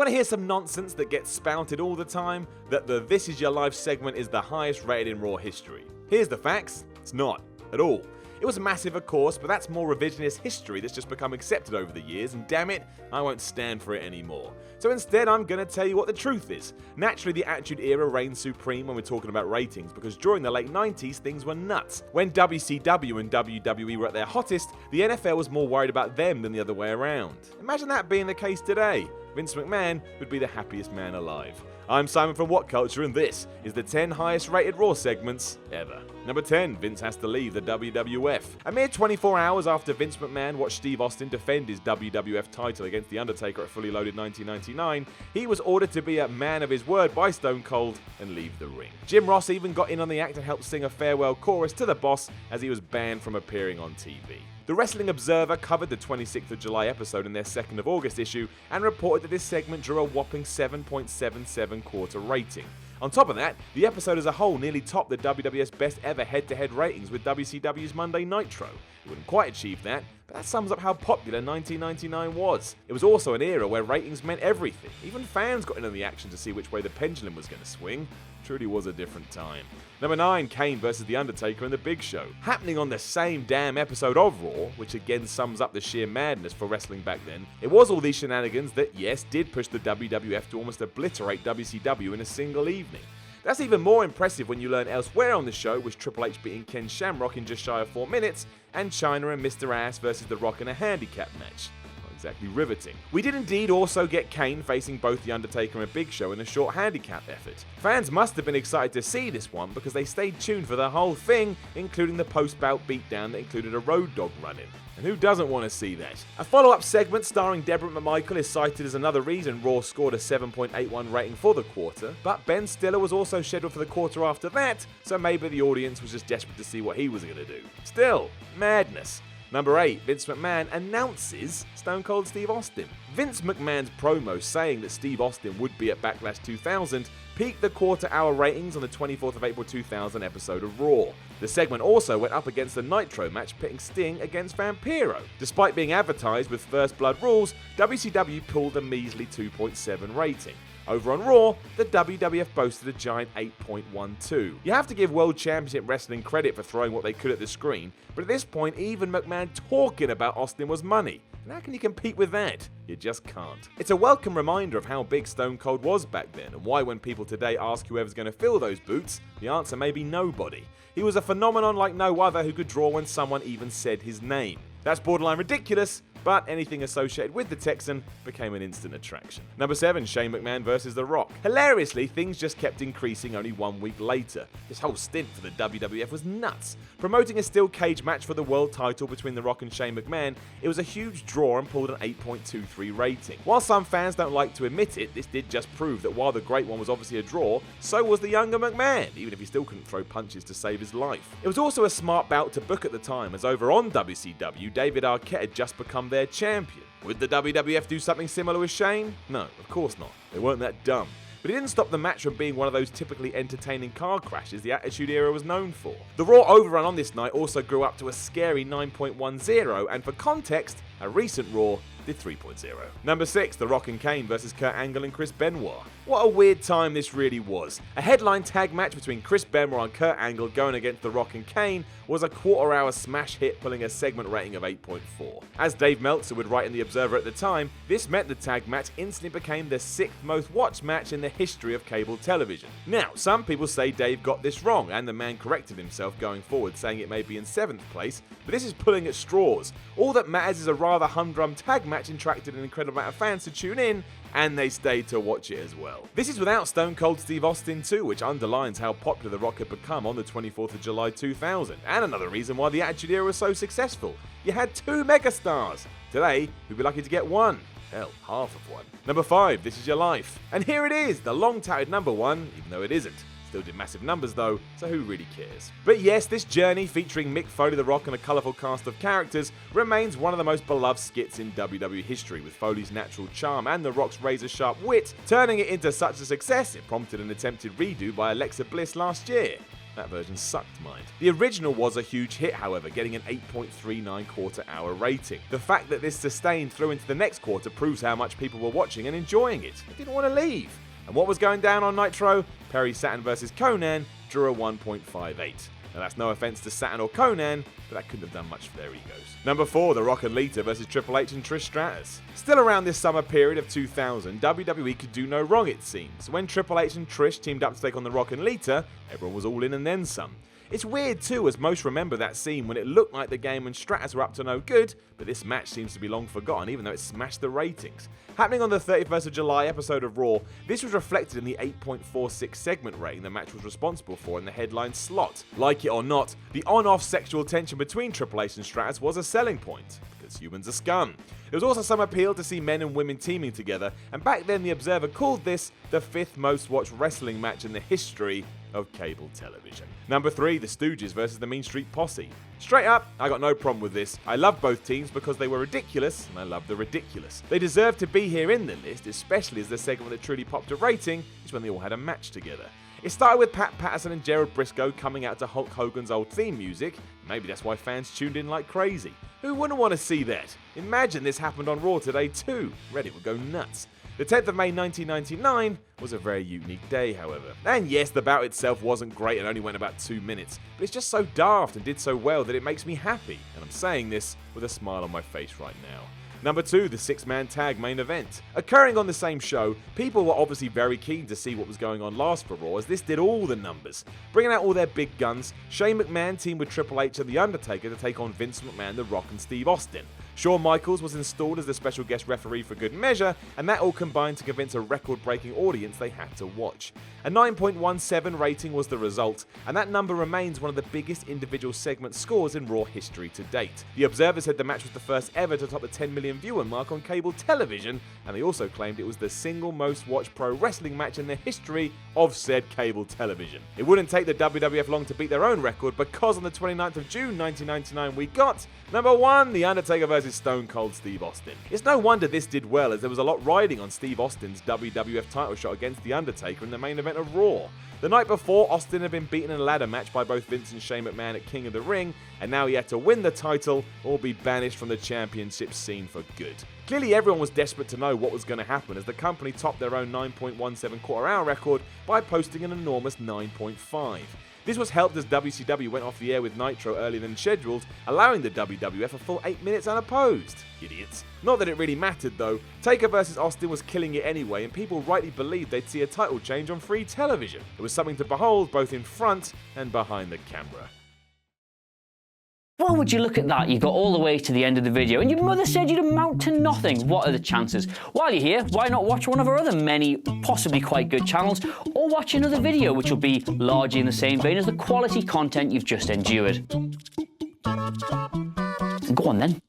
want to hear some nonsense that gets spouted all the time? That the This Is Your Life segment is the highest rated in Raw history. Here's the facts. It's not. At all. It was massive, of course, but that's more revisionist history that's just become accepted over the years, and damn it, I won't stand for it anymore. So instead, I'm gonna tell you what the truth is. Naturally, the Attitude Era reigns supreme when we're talking about ratings, because during the late 90s, things were nuts. When WCW and WWE were at their hottest, the NFL was more worried about them than the other way around. Imagine that being the case today. Vince McMahon would be the happiest man alive. I'm Simon from What Culture, and this is the 10 highest rated Raw segments ever. Number 10, Vince has to leave the WWF. A mere 24 hours after Vince McMahon watched Steve Austin defend his WWF title against The Undertaker at Fully Loaded 1999, he was ordered to be a man of his word by Stone Cold and leave the ring. Jim Ross even got in on the act and helped sing a farewell chorus to the Boss as he was banned from appearing on TV. The Wrestling Observer covered the 26th of July episode in their 2nd of August issue and reported that this segment drew a whopping 7.77 quarter rating. On top of that, the episode as a whole nearly topped the WWF's best ever head-to-head ratings with WCW's Monday Nitro. It wouldn't quite achieve that, but that sums up how popular 1999 was. It was also an era where ratings meant everything. Even fans got in on the action to see which way the pendulum was going to swing. Truly was a different time. Number 9, Kane vs. The Undertaker and The Big Show. Happening on the same damn episode of Raw, which again sums up the sheer madness for wrestling back then, it was all these shenanigans that, yes, did push the WWF to almost obliterate WCW in a single evening. That's even more impressive when you learn elsewhere on the show was Triple H beating Ken Shamrock in just shy of 4 minutes, and Chyna and Mr. Ass vs. The Rock in a handicap match. Exactly riveting. We did indeed also get Kane facing both The Undertaker and Big Show in a short handicap effort. Fans must have been excited to see this one because they stayed tuned for the whole thing, including the post-bout beatdown that included a road dog run-in. And who doesn't want to see that? A follow-up segment starring Deborah McMichael is cited as another reason Raw scored a 7.81 rating for the quarter, but Ben Stiller was also scheduled for the quarter after that, so maybe the audience was just desperate to see what he was going to do. Still, madness. Number 8, Vince McMahon announces Stone Cold Steve Austin. Vince McMahon's promo saying that Steve Austin would be at Backlash 2000 peaked the quarter-hour ratings on the 24th of April 2000 episode of Raw. The segment also went up against the Nitro match pitting Sting against Vampiro. Despite being advertised with First Blood rules, WCW pulled a measly 2.7 rating. Over on Raw, the WWF boasted a giant 8.12. You have to give World Championship Wrestling credit for throwing what they could at the screen, but at this point, even McMahon talking about Austin was money. And how can you compete with that? You just can't. It's a welcome reminder of how big Stone Cold was back then, and why when people today ask whoever's going to fill those boots, the answer may be nobody. He was a phenomenon like no other who could draw when someone even said his name. That's borderline ridiculous, but anything associated with the Texan became an instant attraction. Number 7, Shane McMahon vs. The Rock. Hilariously, things just kept increasing only 1 week later. This whole stint for the WWF was nuts. Promoting a steel cage match for the world title between The Rock and Shane McMahon, it was a huge draw and pulled an 8.23 rating. While some fans don't like to admit it, this did just prove that while the great one was obviously a draw, so was the younger McMahon, even if he still couldn't throw punches to save his life. It was also a smart bout to book at the time, as over on WCW, David Arquette had just become their champion. Would the WWF do something similar with Shane? No, of course not. They weren't that dumb. But it didn't stop the match from being one of those typically entertaining car crashes the Attitude Era was known for. The Raw overrun on this night also grew up to a scary 9.10, and for context, a recent Raw did 3.0. Number 6, The Rock and Kane vs. Kurt Angle and Chris Benoit. What a weird time this really was. A headline tag match between Chris Benoit and Kurt Angle going against The Rock and Kane was a quarter-hour smash hit, pulling a segment rating of 8.4. As Dave Meltzer would write in The Observer at the time, this meant the tag match instantly became the 6th most watched match in the history of cable television. Now, some people say Dave got this wrong, and the man corrected himself going forward, saying it may be in 7th place, but this is pulling at straws. All that matters is a rather humdrum tag match attracted an incredible amount of fans to tune in, and they stayed to watch it as well. This is without Stone Cold Steve Austin too, which underlines how popular The Rock had become on the 24th of July 2000, and another reason why the Attitude Era was so successful. You had 2 megastars. Today, we'd be lucky to get 1. Hell, half of 1. Number 5, This Is Your Life. And here it is, the long-touted number 1, even though it isn't. Still did massive numbers though, so who really cares? But yes, this journey featuring Mick Foley, The Rock and a colourful cast of characters remains one of the most beloved skits in WWE history, with Foley's natural charm and The Rock's razor-sharp wit turning it into such a success it prompted an attempted redo by Alexa Bliss last year. That version sucked, mind. The original was a huge hit, however, getting an 8.39 quarter-hour rating. The fact that this sustained through into the next quarter proves how much people were watching and enjoying it. They didn't want to leave. And what was going down on Nitro? Perry Saturn vs Conan drew a 1.58. Now that's no offense to Saturn or Conan, but that couldn't have done much for their egos. Number 4, The Rock and Lita vs Triple H and Trish Stratus. Still around this summer period of 2000, WWE could do no wrong, it seems. When Triple H and Trish teamed up to take on The Rock and Lita, everyone was all in and then some. It's weird too, as most remember that scene when it looked like the game and Stratus were up to no good, but this match seems to be long forgotten even though it smashed the ratings. Happening on the 31st of July episode of Raw, this was reflected in the 8.46 segment rating the match was responsible for in the headline slot. Like it or not, the on-off sexual tension between Triple H and Stratus was a selling point, because humans are scum. There was also some appeal to see men and women teaming together, and back then the Observer called this the 5th most watched wrestling match in the history of cable television. Number 3, the Stooges versus the Mean Street Posse. Straight up, I got no problem with this. I love both teams because they were ridiculous, and I love the ridiculous. They deserve to be here in the list, especially as the segment that truly popped a rating is when they all had a match together. It started with Pat Patterson and Gerald Briscoe coming out to Hulk Hogan's old theme music. Maybe that's why fans tuned in like crazy. Who wouldn't want to see that? Imagine this happened on Raw today too. Reddit would go nuts. The 10th of May 1999 was a very unique day, however. And yes, the bout itself wasn't great and only went about 2 minutes, but it's just so daft and did so well that it makes me happy, and I'm saying this with a smile on my face right now. Number 2, the 6-man tag main event. Occurring on the same show, people were obviously very keen to see what was going on last for Raw, as this did all the numbers. Bringing out all their big guns, Shane McMahon teamed with Triple H and The Undertaker to take on Vince McMahon, The Rock and Steve Austin. Shawn Michaels was installed as the special guest referee for good measure, and that all combined to convince a record-breaking audience they had to watch. A 9.17 rating was the result, and that number remains one of the biggest individual segment scores in Raw history to date. The Observer said the match was the first ever to top the 10 million viewer mark on cable television, and they also claimed it was the single most watched pro wrestling match in the history of said cable television. It wouldn't take the WWF long to beat their own record, because on the 29th of June 1999 we got number 1, The Undertaker vs Stone Cold Steve Austin. It's no wonder this did well, as there was a lot riding on Steve Austin's WWF title shot against The Undertaker in the main event of Raw. The night before, Austin had been beaten in a ladder match by both Vince and Shane McMahon at King of the Ring, and now he had to win the title or be banished from the championship scene for good. Clearly everyone was desperate to know what was going to happen, as the company topped their own 9.17 quarter-hour record by posting an enormous 9.5. This was helped as WCW went off the air with Nitro earlier than scheduled, allowing the WWF a full 8 minutes unopposed. Idiots. Not that it really mattered though. Taker vs Austin was killing it anyway, and people rightly believed they'd see a title change on free television. It was something to behold both in front and behind the camera. Why would you look at that? You got all the way to the end of the video and your mother said you'd amount to nothing. What are the chances? While you're here, why not watch one of our other many, possibly quite good channels, or watch another video which will be largely in the same vein as the quality content you've just endured. Go on then.